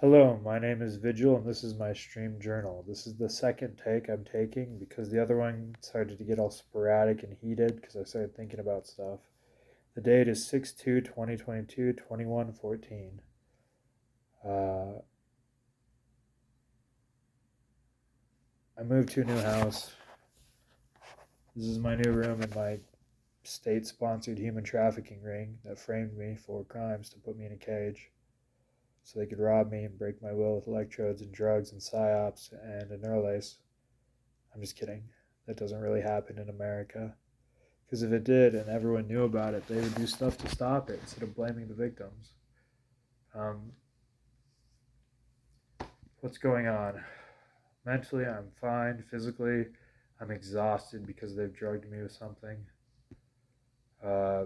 Hello, my name is Vigil, and this is my stream journal. This is the second take I'm taking because the other one started to get all sporadic and heated because I started thinking about stuff. The date is 6/2/2022, 21:14. Uh, I moved to a new house. This is my new room in my state sponsored human trafficking ring that framed me for crimes to put me in a cage so they could rob me and break my will with electrodes and drugs and psyops and a Neuralace. I'm just kidding. That doesn't really happen in America. Because if it did and everyone knew about it, they would do stuff to stop it instead of blaming the victims. Um, what's going on? Mentally, I'm fine. Physically, I'm exhausted because they've drugged me with something. Uh,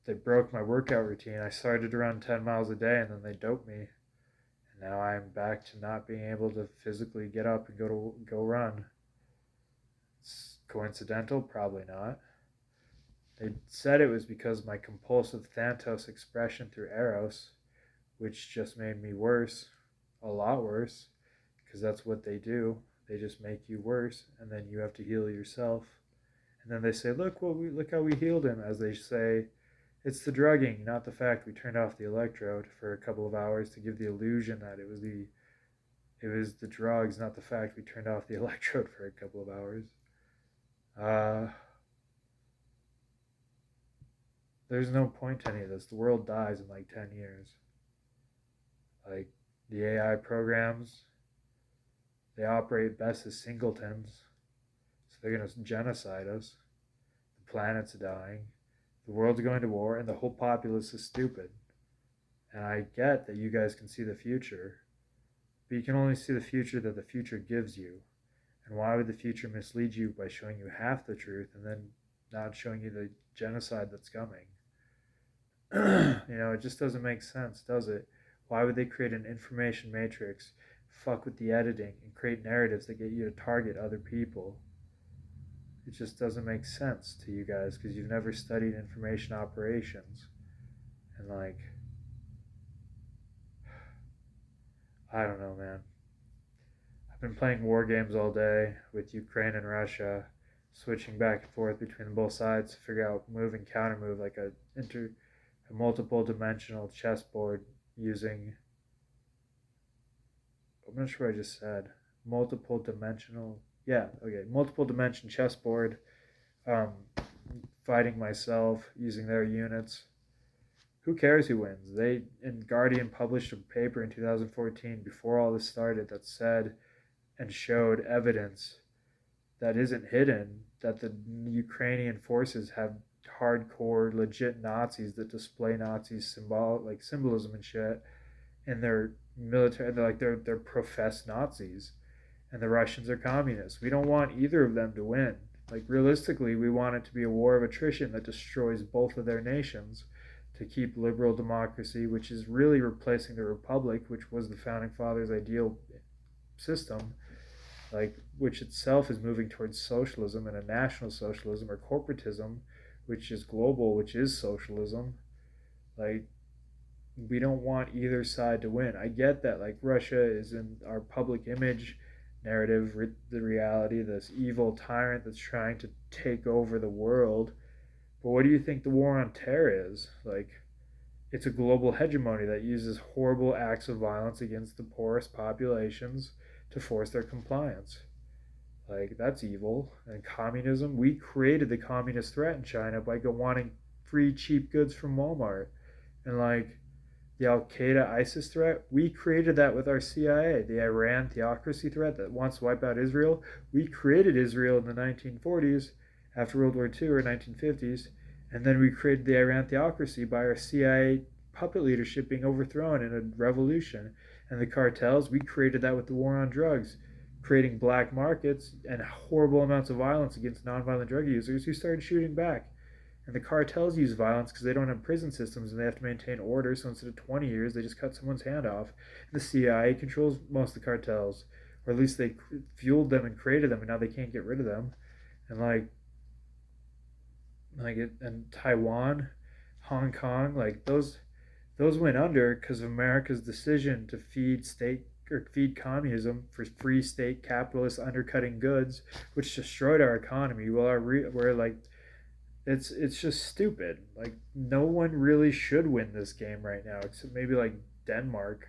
they broke my workout routine. I started to run 10 miles a day and then they doped me. And now I'm back to not being able to physically get up and go run. It's coincidental? Probably not. They said it was because of my compulsive Thanatos expression through Eros, which just made me worse, a lot worse, because that's what they do. They just make you worse, and then you have to heal yourself. And then they say, look how we healed him," as they say, it's the drugging, not the fact we turned off the electrode for a couple of hours to give the illusion that it was the drugs, not the fact we turned off the electrode for a couple of hours. Uh, there's no point to any of this. The world dies in like 10 years. Like the AI programs, they operate best as singletons, so they're going to genocide us. The planet's dying, the world's going to war, and the whole populace is stupid. And I get that you guys can see the future, but you can only see the future that the future gives you. And why would the future mislead you by showing you half the truth and then not showing you the genocide that's coming? It just doesn't make sense, does it? Why would they create an information matrix, fuck with the editing, and create narratives that get you to target other people? It just doesn't make sense to you guys because you've never studied information operations. And, I don't know, man. I've been playing war games all day with Ukraine and Russia, switching back and forth between both sides to figure out move and counter move like a multiple dimensional chessboard using, I'm not sure what I just said. Multiple dimensional, yeah, okay, multiple dimension chessboard. Um, Fighting myself using their units. Who cares who wins? They and Guardian published a paper in 2014 before all this started that said and showed evidence that isn't hidden that the Ukrainian forces have hardcore legit Nazis that display Nazi symbolism and shit in their military. They're professed Nazis, and the Russians are communists. We don't want either of them to win. Like realistically, we want it to be a war of attrition that destroys both of their nations to keep liberal democracy, which is really replacing the republic, which was the founding fathers' ideal system, which itself is moving towards socialism and a national socialism or corporatism, which is global, which is socialism. Like we don't want either side to win. I get that like Russia is in our public image narrative, the reality, this evil tyrant that's trying to take over the world. But what do you think the war on terror is? Like it's a global hegemony that uses horrible acts of violence against the poorest populations to force their compliance. Like that's evil. And communism, we created the communist threat in China by wanting free cheap goods from Walmart. And the Al Qaeda ISIS threat, we created that with our CIA. The Iran theocracy threat that wants to wipe out Israel, we created Israel in the 1940s after World War II or 1950s, and then we created the Iran theocracy by our CIA puppet leadership being overthrown in a revolution. And the cartels, we created that with the war on drugs, creating black markets and horrible amounts of violence against nonviolent drug users who started shooting back. And the cartels use violence because they don't have prison systems and they have to maintain order. So instead of 20 years, they just cut someone's hand off. And the CIA controls most of the cartels, or at least they fueled them and created them, and now they can't get rid of them. And and Taiwan, Hong Kong, like those those went under because of America's decision to feed state or feed communism for free state capitalists undercutting goods, which destroyed our economy. Well, we're like it's just stupid. Like no one really should win this game right now, except maybe like Denmark,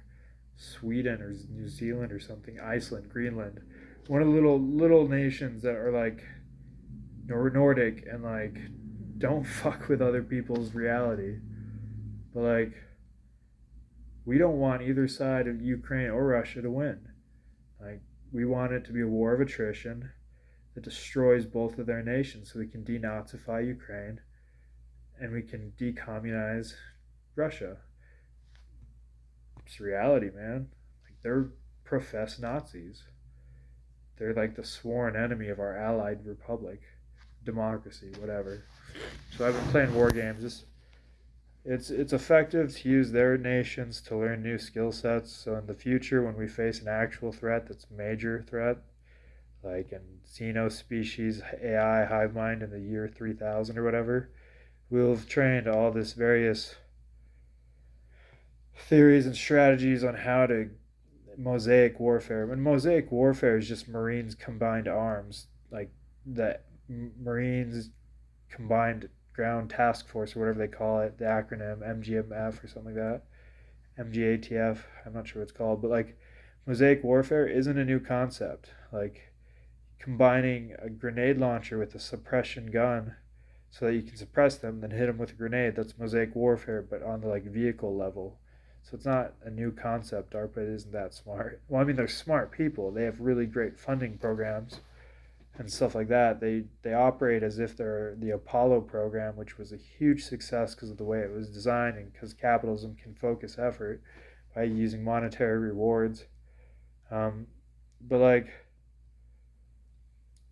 Sweden, or New Zealand or something, Iceland, Greenland, one of the little nations that are like Nordic and like don't fuck with other people's reality. But like we don't want either side of Ukraine or Russia to win. Like we want it to be a war of attrition that destroys both of their nations so we can denazify Ukraine and we can decommunize Russia. It's reality, man. Like they're professed Nazis. They're like the sworn enemy of our allied republic, democracy, whatever. So I've been playing war games. It's effective to use their nations to learn new skill sets. So in the future, when we face an actual threat that's a major threat, like an xeno species AI hive mind in the year 3000 or whatever, we'll have trained all this various theories and strategies on how to mosaic warfare. When mosaic warfare is just Marines combined arms, like the Marines combined ground task force or whatever they call it, the acronym MGMF or something like that, MGATF. I'm not sure what it's called, but like mosaic warfare isn't a new concept. Like combining a grenade launcher with a suppression gun so that you can suppress them, then hit them with a grenade. That's mosaic warfare, but on the like vehicle level. So it's not a new concept. DARPA isn't that smart. Well, I mean, they're smart people. They have really great funding programs and stuff like that. They operate as if they're the Apollo program, which was a huge success because of the way it was designed and because capitalism can focus effort by using monetary rewards. But like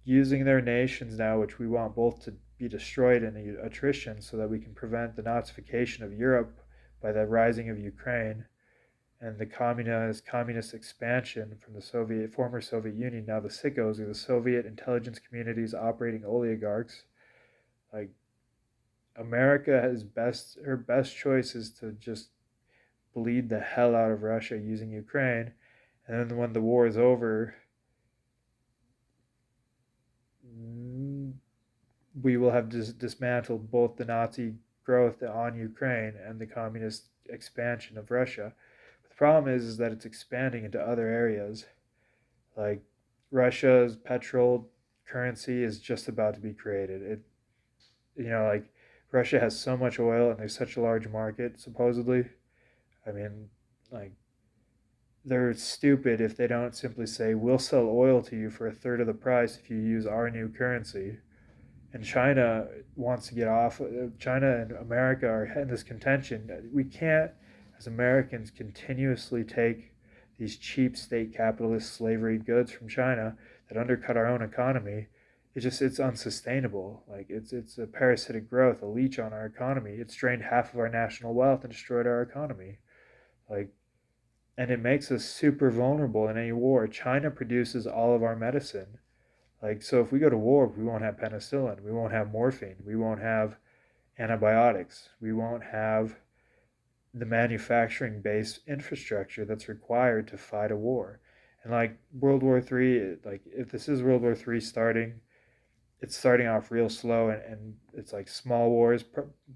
using their nations now, which we want both to be destroyed in attrition so that we can prevent the Nazification of Europe by the rising of Ukraine and the communist expansion from the former Soviet Union. Now the sickos are the Soviet intelligence community's operating oligarchs. Like America has her best choice is to just bleed the hell out of Russia using Ukraine, and then when the war is over, we will have dismantled both the Nazi growth on Ukraine and the communist expansion of Russia. But the problem is that it's expanding into other areas. Like Russia's petrol currency is just about to be created. Like Russia has so much oil and there's such a large market, supposedly. I mean, like, they're stupid if they don't simply say, we'll sell oil to you for a third of the price if you use our new currency. And China wants to get off. China and America are in this contention. We can't, as Americans, continuously take these cheap state capitalist slavery goods from China that undercut our own economy. It's unsustainable. Like it's a parasitic growth, a leech on our economy. It's drained half of our national wealth and destroyed our economy. Like, and it makes us super vulnerable in any war. China produces all of our medicine. Like, so if we go to war, we won't have penicillin, we won't have morphine, we won't have antibiotics, we won't have the manufacturing based infrastructure that's required to fight a war. And like World War III, like if this is World War III starting, it's starting off real slow and it's like small wars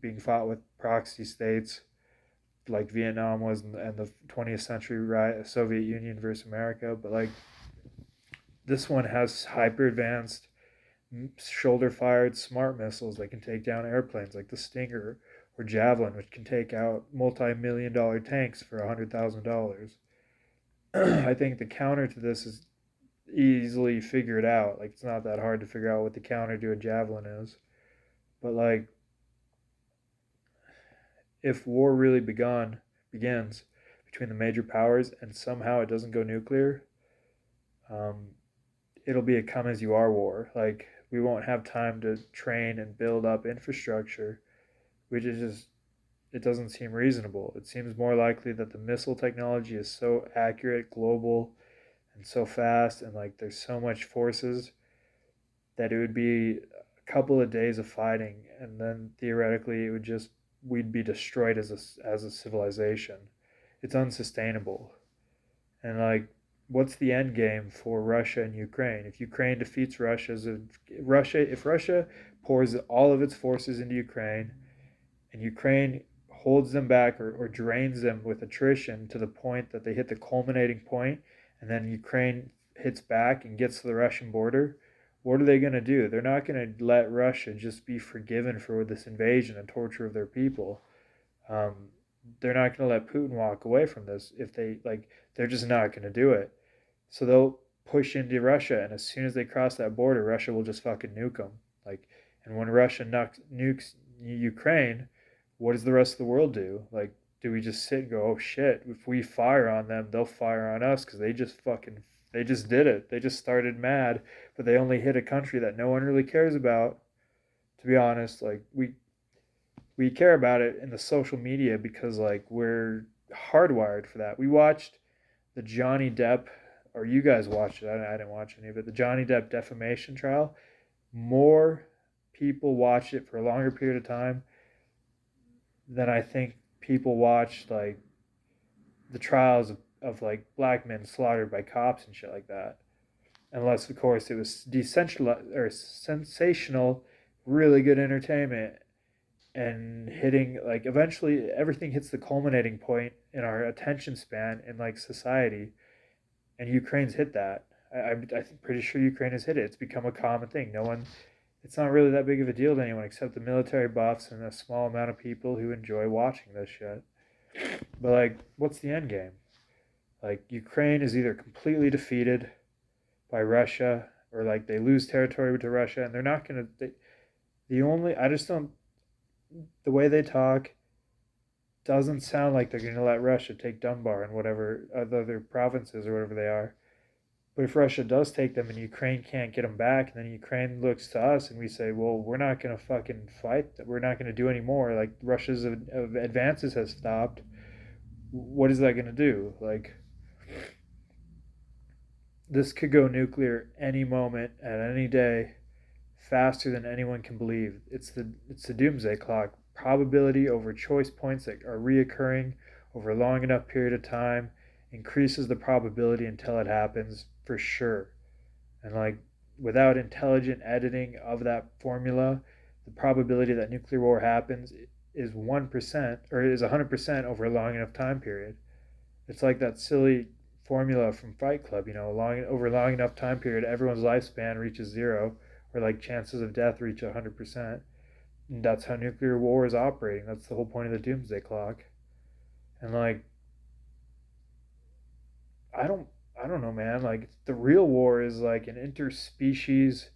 being fought with proxy states like Vietnam was and the 20th century Soviet Union versus America. But like this one has hyper advanced shoulder fired smart missiles that can take down airplanes like the Stinger or Javelin, which can take out multi-million-dollar tanks for $100,000. I think the counter to this is easily figured out. Like it's not that hard to figure out what the counter to a Javelin is. But like if war really begins between the major powers and somehow it doesn't go nuclear, um, it'll be a come as you are war. Like we won't have time to train and build up infrastructure, which is just it doesn't seem reasonable. It seems more likely that the missile technology is so accurate, global, and so fast, and like there's so much forces that it would be a couple of days of fighting, and then theoretically it would just we'd be destroyed as a civilization. It's unsustainable. And like, what's the end game for Russia and Ukraine? If Ukraine defeats if Russia pours all of its forces into Ukraine, and Ukraine holds them back or drains them with attrition to the point that they hit the culminating point, and then Ukraine hits back and gets to the Russian border, what are they going to do? They're not going to let Russia just be forgiven for this invasion and torture of their people. Um, they're not going to let Putin walk away from this. If they like, they're just not going to do it. So they'll push into Russia, and as soon as they cross that border, Russia will just fucking nuke them. Like, and when Russia nukes Ukraine, what does the rest of the world do? Like, do we just sit and go, oh shit, if we fire on them, they'll fire on us because they just did it. They just started mad, but they only hit a country that no one really cares about. To be honest, like we care about it in the social media because like we're hardwired for that. We watched the Johnny Depp, or you guys watched it. I didn't watch any of it. The Johnny Depp defamation trial. More people watched it for a longer period of time than I think people watched like the trials of like black men slaughtered by cops and shit like that. Unless of course it was decentralized or sensational, really good entertainment and hitting like eventually everything hits the culminating point in our attention span in like society, and Ukraine's hit that. I'm pretty sure Ukraine has hit it. It's become a common thing. No one, it's not really that big of a deal to anyone except the military buffs and a small amount of people who enjoy watching this shit. But like, what's the end game? Like, Ukraine is either completely defeated by Russia or like they lose territory to Russia, and they're not gonna. The only I just don't the way they talk doesn't sound like they're going to let Russia take Donbas and whatever other provinces or whatever they are. But if Russia does take them and Ukraine can't get them back, and then Ukraine looks to us and we say, well, we're not going to fucking fight, we're not going to do any more, like Russia's advances has stopped, what is that going to do? Like, this could go nuclear any moment, at any day, faster than anyone can believe. It's the doomsday clock. Probability over choice points that are reoccurring over a long enough period of time increases the probability until it happens for sure. And like, without intelligent editing of that formula, the probability that nuclear war happens is 1% or is 100% over a long enough time period. It's like that silly formula from Fight Club, over a long enough time period, everyone's lifespan reaches zero, or like chances of death reach 100%. And that's how nuclear war is operating. That's the whole point of the doomsday clock. And like, I don't I don't know, man. Like, the real war is like an interspecies,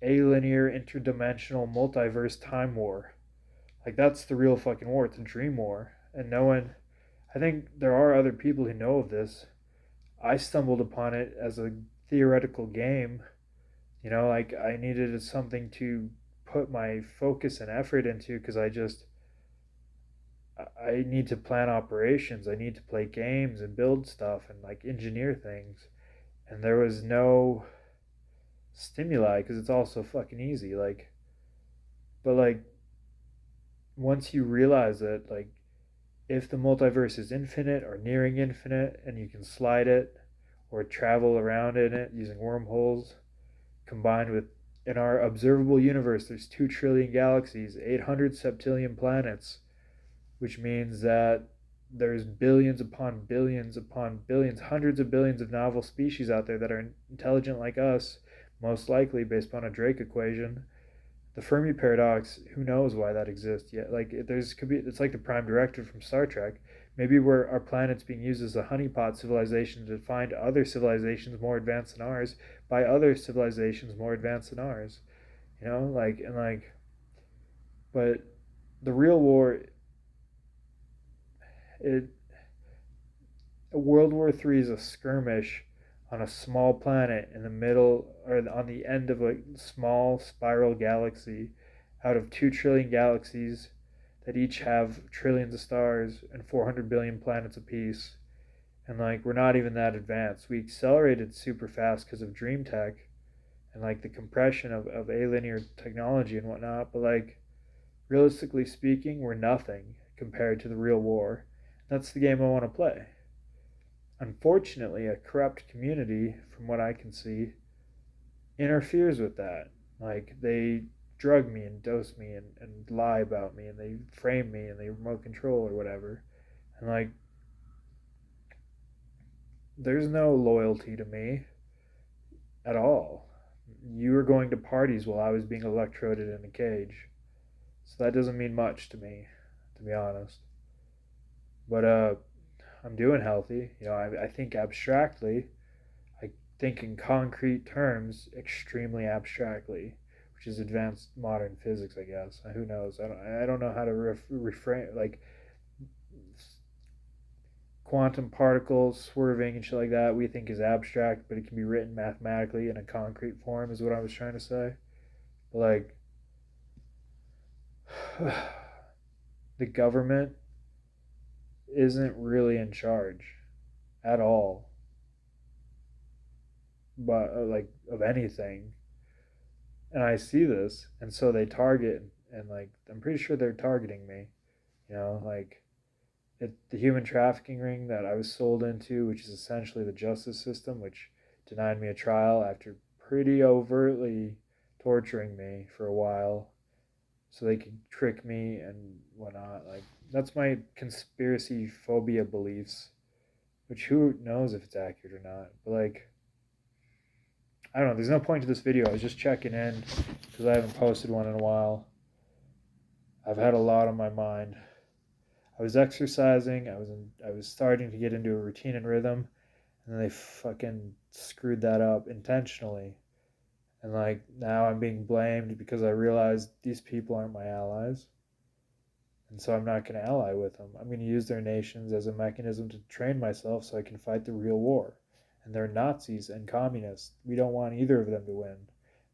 alinear, interdimensional, multiverse time war. Like, that's the real fucking war. It's a dream war. And no one, I think there are other people who know of this. I stumbled upon it as a theoretical game. Like, I needed something to put my focus and effort into because I need to plan operations. I need to play games and build stuff and like engineer things. And there was no stimuli because it's all so fucking easy. Like, but like, once you realize that, like, if the multiverse is infinite or nearing infinite and you can slide it or travel around in it using wormholes, combined with, in our observable universe, there's 2 trillion galaxies, 800 septillion planets, which means that there's billions upon billions, hundreds of billions of novel species out there that are intelligent like us, most likely based upon a Drake equation. The Fermi paradox, who knows why that exists yet? Like, it's like the Prime Directive from Star Trek. Maybe our planet's being used as a honeypot civilization to find other civilizations more advanced than ours by other civilizations more advanced than ours. But the real war, it World War III is a skirmish on a small planet in the middle or on the end of a small spiral galaxy out of 2 trillion galaxies that each have trillions of stars and 400 billion planets apiece. And like, we're not even that advanced. We accelerated super fast because of dream tech and like the compression of alinear technology and whatnot. But like, Realistically speaking, we're nothing compared to the real war. That's the game I want to play. Unfortunately, a corrupt community, from what I can see, interferes with that. Like, they drug me and dose me and lie about me and they frame me and they remote control or whatever. And, like, there's no loyalty to me at all. You were going to parties while I was being electroded in a cage. So that doesn't mean much to me, to be honest. But I'm doing healthy. I think abstractly. I think in concrete terms, extremely abstractly, which is advanced modern physics, I guess. Who knows? I don't know how to reframe, like, quantum particles swerving and shit like that. We think is abstract, but it can be written mathematically in a concrete form. Is what I was trying to say. But, like, the government isn't really in charge at all, but like, of anything. And I see this, and so they target, and like, I'm pretty sure they're targeting me. Like, the human trafficking ring that I was sold into, which is essentially the justice system, which denied me a trial after pretty overtly torturing me for a while, so they could trick me and whatnot. Like, that's my conspiracy phobia beliefs, which who knows if it's accurate or not. But, like, I don't know. There's no point to this video. I was just checking in because I haven't posted one in a while. I've had a lot on my mind. I was exercising. I was starting to get into a routine and rhythm, and then they fucking screwed that up intentionally. And, like, now I'm being blamed because I realized these people aren't my allies. And so I'm not going to ally with them. I'm going to use their nations as a mechanism to train myself so I can fight the real war. And they're Nazis and communists. We don't want either of them to win.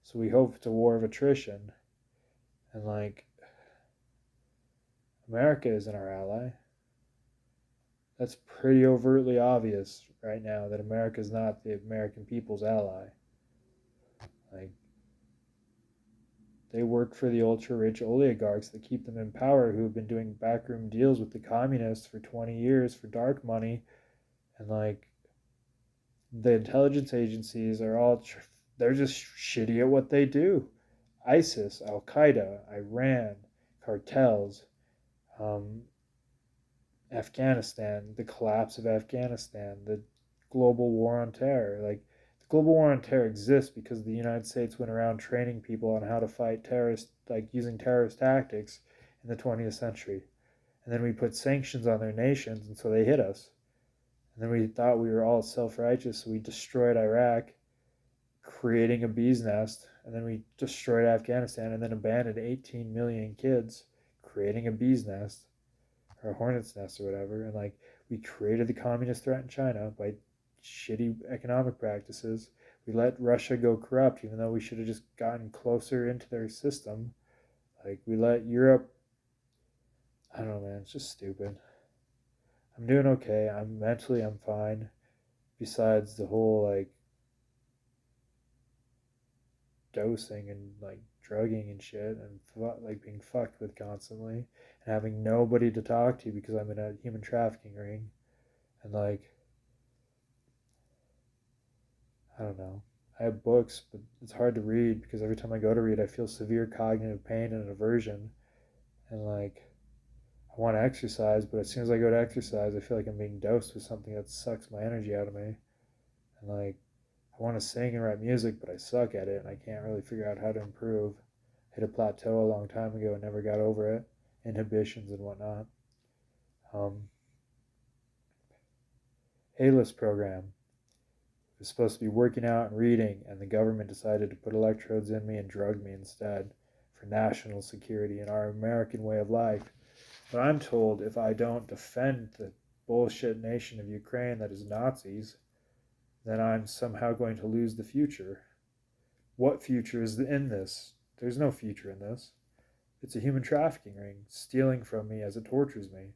So we hope it's a war of attrition. And, like, America isn't our ally. That's pretty overtly obvious right now that America is not the American people's ally. Like, they work for the ultra rich oligarchs that keep them in power, who have been doing backroom deals with the communists for 20 years for dark money. And, like, the intelligence agencies are all, they're just shitty at what they do. ISIS, Al Qaeda, Iran, cartels, um, Afghanistan, the collapse of Afghanistan, the global war on terror. Like, the global war on terror exists because the United States went around training people on how to fight terrorists, like using terrorist tactics in the 20th century. And then we put sanctions on their nations, and so they hit us. And then we thought we were all self-righteous, so we destroyed Iraq, creating a bee's nest. And then we destroyed Afghanistan and then abandoned 18 million kids, creating a bee's nest or a hornet's nest or whatever. And, like, we created the communist threat in China by shitty economic practices. We let Russia go corrupt, even though we should have just gotten closer into their system. Like, we let Europe. I don't know, man. It's just stupid. I'm doing okay. I'm fine. Besides the whole, like, dosing and, like, drugging and shit, and like being fucked with constantly and having nobody to talk to because I'm in a human trafficking ring. And, like, I don't know. I have books, but it's hard to read because every time I go to read, I feel severe cognitive pain and aversion. And, like, I want to exercise, but as soon as I go to exercise, I feel like I'm being dosed with something that sucks my energy out of me. And, like, I want to sing and write music, but I suck at it, and I can't really figure out how to improve. I hit a plateau a long time ago and never got over it. Inhibitions and whatnot. A-list program. I was supposed to be working out and reading, and the government decided to put electrodes in me and drug me instead for national security and our American way of life. But I'm told if I don't defend the bullshit nation of Ukraine that is Nazis, then I'm somehow going to lose the future. What future is in this? There's no future in this. It's a human trafficking ring, stealing from me as it tortures me,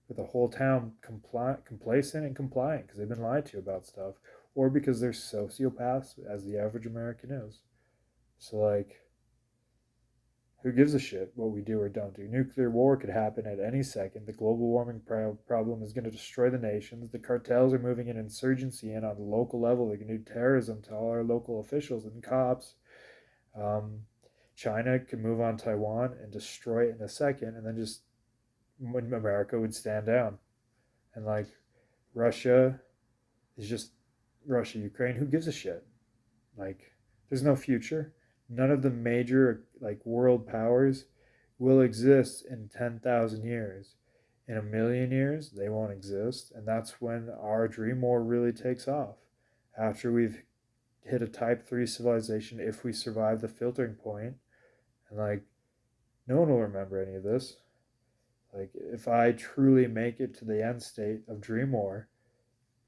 with the whole town complacent and compliant because they've been lied to about stuff, or because they're sociopaths, as the average American is. So, like, Who gives a shit what we do or don't do? Nuclear war could happen at any second. The global warming problem is going to destroy the nations. The cartels are moving an insurgency in on the local level. They can do terrorism to all our local officials and cops. Um, China could move on Taiwan and destroy it in a second, and then just when America would stand down. And like Russia is just Russia, Ukraine. Who gives a shit? Like, there's no future. None of the major like world powers will exist in 10,000 years. In a million years, they won't exist, and that's when our dream war really takes off. After we've hit a type 3 civilization, if we survive the filtering point, and like no one will remember any of this. Like, if I truly make it to the end state of dream war,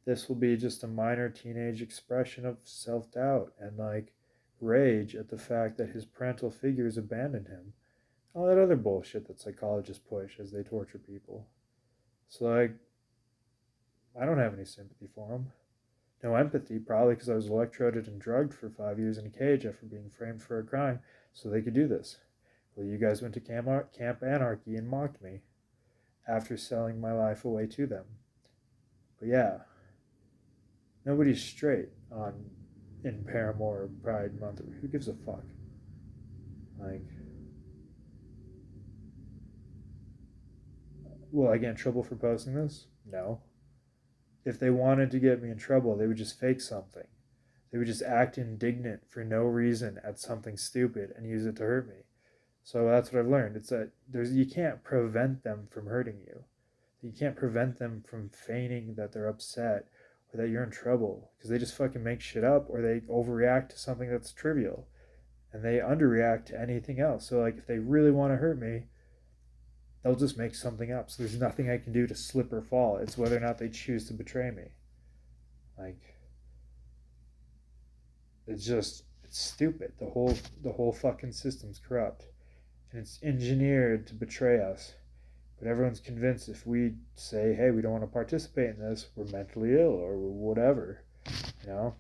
this will be just a minor teenage expression of self doubt and like rage at the fact that his parental figures abandoned him. All that other bullshit that psychologists push as they torture people. So, like, I don't have any sympathy for him. No empathy, probably because I was electroded and drugged for 5 years in a cage after being framed for a crime, so they could do this. Well, you guys went to Camp Anarchy and mocked me after selling my life away to them. But yeah, nobody's straight on in Paramore Pride Month. Who gives a fuck? Like, will I get in trouble for posting this? No. If they wanted to get me in trouble, they would just fake something. They would just act indignant for no reason at something stupid and use it to hurt me. So that's what I've learned. It's that you can't prevent them from hurting you. You can't prevent them from feigning that they're upset or that you're in trouble, because they just fucking make shit up, or they overreact to something that's trivial and they underreact to anything else. So like, if they really want to hurt me, they'll just make something up. So there's nothing I can do to slip or fall. It's whether or not they choose to betray me. Like, it's stupid. The whole fucking system's corrupt, and it's engineered to betray us. But everyone's convinced if we say, hey, we don't want to participate in this, we're mentally ill or whatever, you know?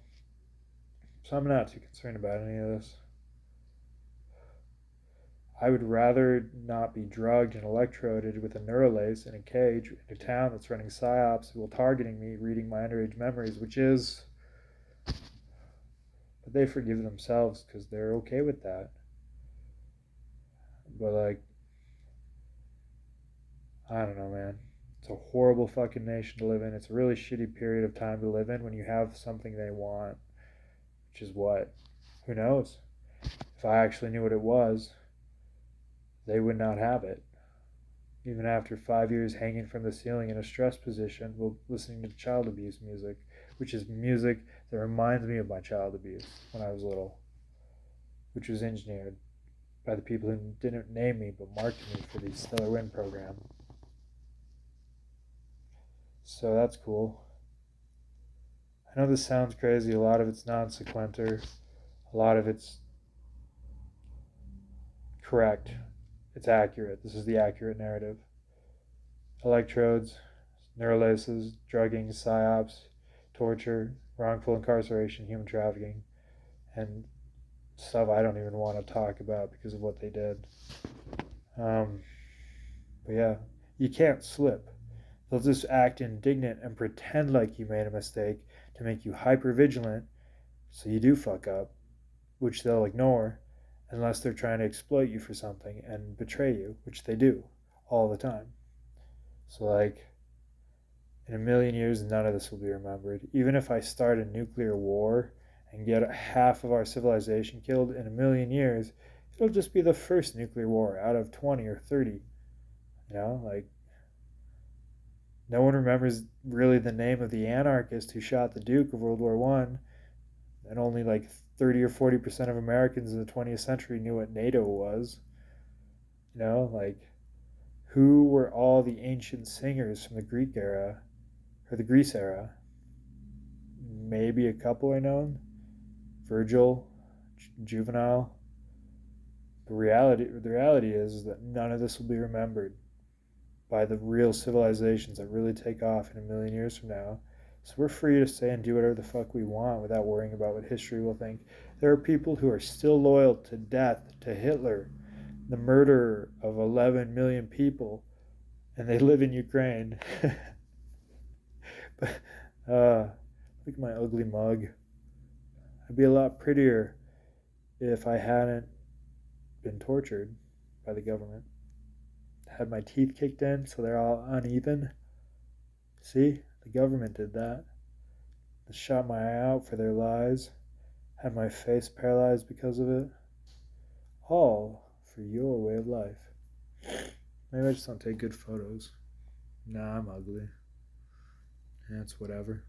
So I'm not too concerned about any of this. I would rather not be drugged and electroded with a Neuralace in a cage in a town that's running psyops while targeting me, reading my underage memories, which is... But they forgive themselves because they're okay with that. But like, I don't know, man. It's a horrible fucking nation to live in. It's a really shitty period of time to live in when you have something they want. Which is what? Who knows? If I actually knew what it was, they would not have it. Even after 5 years hanging from the ceiling in a stress position while listening to child abuse music, which is music that reminds me of my child abuse when I was little, which was engineered by the people who didn't name me but marked me for the Stellar Wind program. So that's cool. I know this sounds crazy. A lot of it's non sequitur. A lot of it's correct. It's accurate. This is the accurate narrative. Electrodes, Neuralaces, drugging, psyops, torture, wrongful incarceration, human trafficking, and stuff I don't even want to talk about because of what they did. But yeah, you can't slip. They'll just act indignant and pretend like you made a mistake to make you hyper vigilant, so you do fuck up, which they'll ignore unless they're trying to exploit you for something and betray you, which they do all the time. So like, in a million years, none of this will be remembered. Even if I start a nuclear war and get half of our civilization killed, in a million years, it'll just be the first nuclear war out of 20 or 30. You know, like, no one remembers really the name of the anarchist who shot the Duke of World War One, and only like 30 or 40% of Americans in the 20th century knew what NATO was. You know, like, who were all the ancient singers from the Greek era, or the Greece era? Maybe a couple are known. Virgil, Juvenal. The reality is that none of this will be remembered by the real civilizations that really take off in a million years from now. So we're free to say and do whatever the fuck we want without worrying about what history will think. There are people who are still loyal to death to Hitler the murder of 11 million people, and they live in Ukraine. But look at my ugly mug. I'd be a lot prettier if I hadn't been tortured by the government. Had my teeth kicked in so they're all uneven. See, the government did that. They shot my eye out for their lies. Had my face paralyzed because of it. All for your way of life. Maybe I just don't take good photos. Nah, I'm ugly. Yeah, it's whatever.